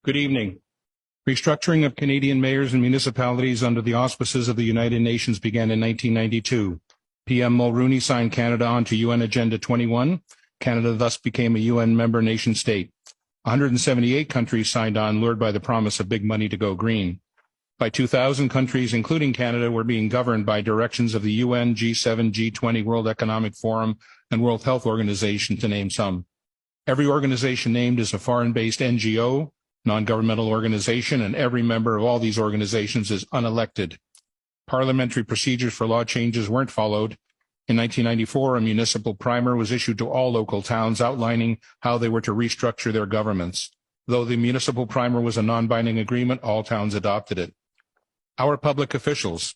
Good evening. Restructuring of Canadian mayors and municipalities under the auspices of the United Nations began in 1992. PM Mulroney signed Canada onto UN Agenda 21. Canada thus became a UN member nation state. 178 countries signed on, lured by the promise of big money to go green. By 2000, countries, including Canada, were being governed by directions of the UN, G7, G20, World Economic Forum, and World Health Organization, to name some. Every organization named is a foreign-based NGO, non-governmental organization, and every member of all these organizations is unelected. Parliamentary procedures for law changes weren't followed. In 1994, a municipal primer was issued to all local towns outlining how they were to restructure their governments. Though the municipal primer was a non-binding agreement, all towns adopted it. Our public officials,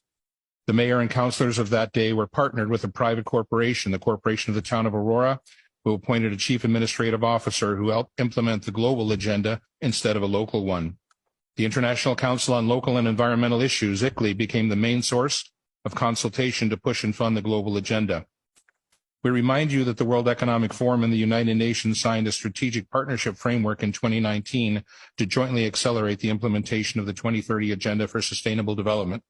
the mayor and councillors of that day, were partnered with a private corporation, the Corporation of the Town of Aurora, who appointed a chief administrative officer who helped implement the global agenda instead of a local one. The International Council on Local and Environmental Issues, ICLEI, became the main source of consultation to push and fund the global agenda. We remind you that the World Economic Forum and the United Nations signed a strategic partnership framework in 2019 to jointly accelerate the implementation of the 2030 Agenda for Sustainable Development.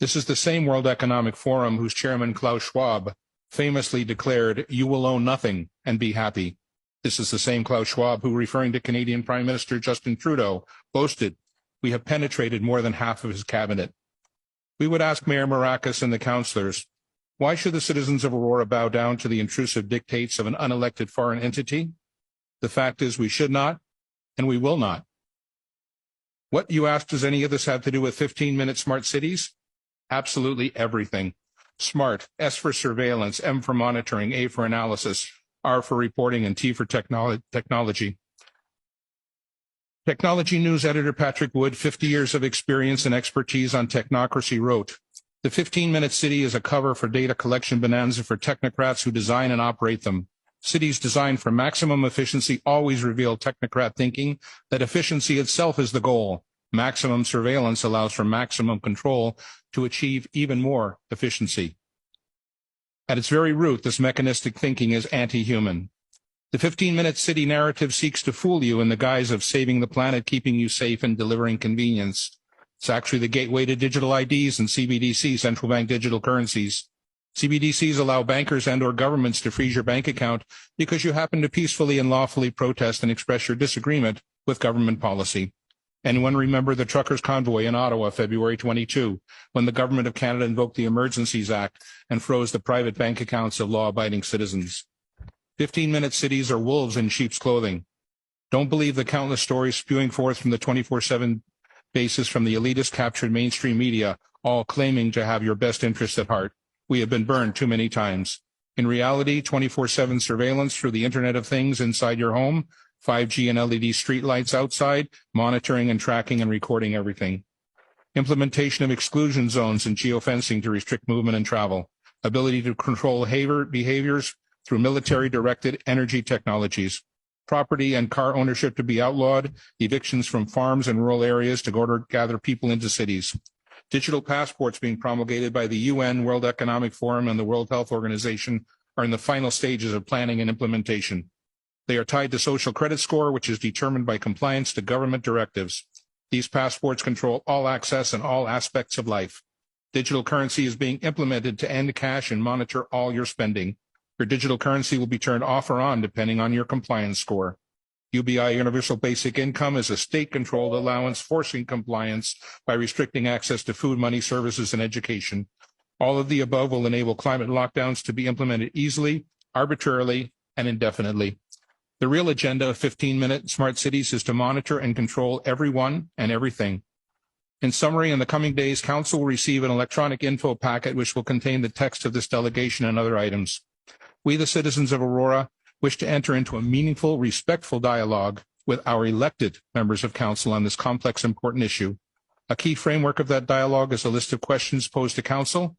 This is the same World Economic Forum whose chairman, Klaus Schwab, famously declared, "You will own nothing and be happy." This is the same Klaus Schwab who, referring to Canadian Prime Minister Justin Trudeau, boasted, "We have penetrated more than half of his cabinet." We would ask Mayor Marakis and the councillors, why should the citizens of Aurora bow down to the intrusive dictates of an unelected foreign entity? The fact is we should not, and we will not. What, you ask, does any of this have to do with 15-minute smart cities? Absolutely everything. SMART, S for surveillance, M for monitoring, A for analysis, R for reporting, and T for technology. Technology News editor Patrick Wood, 50 years of experience and expertise on technocracy, wrote, "The 15-minute city is a cover for data collection bonanza for technocrats who design and operate them. Cities designed for maximum efficiency always reveal technocrat thinking that efficiency itself is the goal. Maximum surveillance allows for maximum control to achieve even more efficiency." At its very root, this mechanistic thinking is anti-human. The 15-minute city narrative seeks to fool you in the guise of saving the planet, keeping you safe, and delivering convenience. It's actually the gateway to digital IDs and CBDC, central bank digital currencies. CBDCs allow bankers and or governments to freeze your bank account because you happen to peacefully and lawfully protest and express your disagreement with government policy. Anyone remember the truckers' convoy in Ottawa, February 22, when the Government of Canada invoked the Emergencies Act and froze the private bank accounts of law-abiding citizens? 15-minute cities are wolves in sheep's clothing. Don't believe the countless stories spewing forth from the 24/7 basis from the elitist captured mainstream media, all claiming to have your best interest at heart. We have been burned too many times. In reality, 24/7 surveillance through the Internet of Things inside your home, 5G and LED streetlights outside, monitoring and tracking and recording everything. Implementation of exclusion zones and geofencing to restrict movement and travel. Ability to control behaviors through military-directed energy technologies. Property and car ownership to be outlawed. Evictions from farms and rural areas to gather people into cities. Digital passports being promulgated by the UN, World Economic Forum, and the World Health Organization are in the final stages of planning and implementation. They are tied to social credit score, which is determined by compliance to government directives. These passports control all access and all aspects of life. Digital currency is being implemented to end cash and monitor all your spending. Your digital currency will be turned off or on depending on your compliance score. UBI Universal Basic Income is a state-controlled allowance forcing compliance by restricting access to food, money, services, and education. All of the above will enable climate lockdowns to be implemented easily, arbitrarily, and indefinitely. The real agenda of 15-minute smart cities is to monitor and control everyone and everything. In summary, in the coming days, Council will receive an electronic info packet which will contain the text of this delegation and other items. We, the citizens of Aurora, wish to enter into a meaningful, respectful dialogue with our elected members of Council on this complex, important issue. A key framework of that dialogue is a list of questions posed to Council.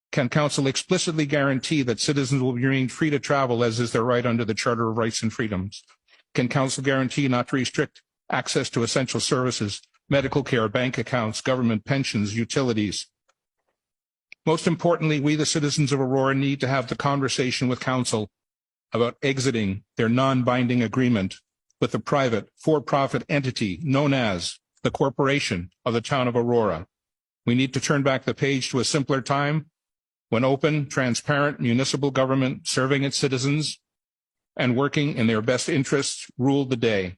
Can Council explicitly guarantee that citizens will remain free to travel as is their right under the Charter of Rights and Freedoms? Can Council guarantee not to restrict access to essential services, medical care, bank accounts, government pensions, utilities? Most importantly, we, the citizens of Aurora, need to have the conversation with Council about exiting their non-binding agreement with the private for-profit entity known as the Corporation of the Town of Aurora. We need to turn back the page to a simpler time when open, transparent municipal government serving its citizens and working in their best interests ruled the day.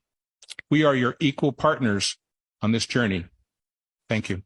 We are your equal partners on this journey. Thank you.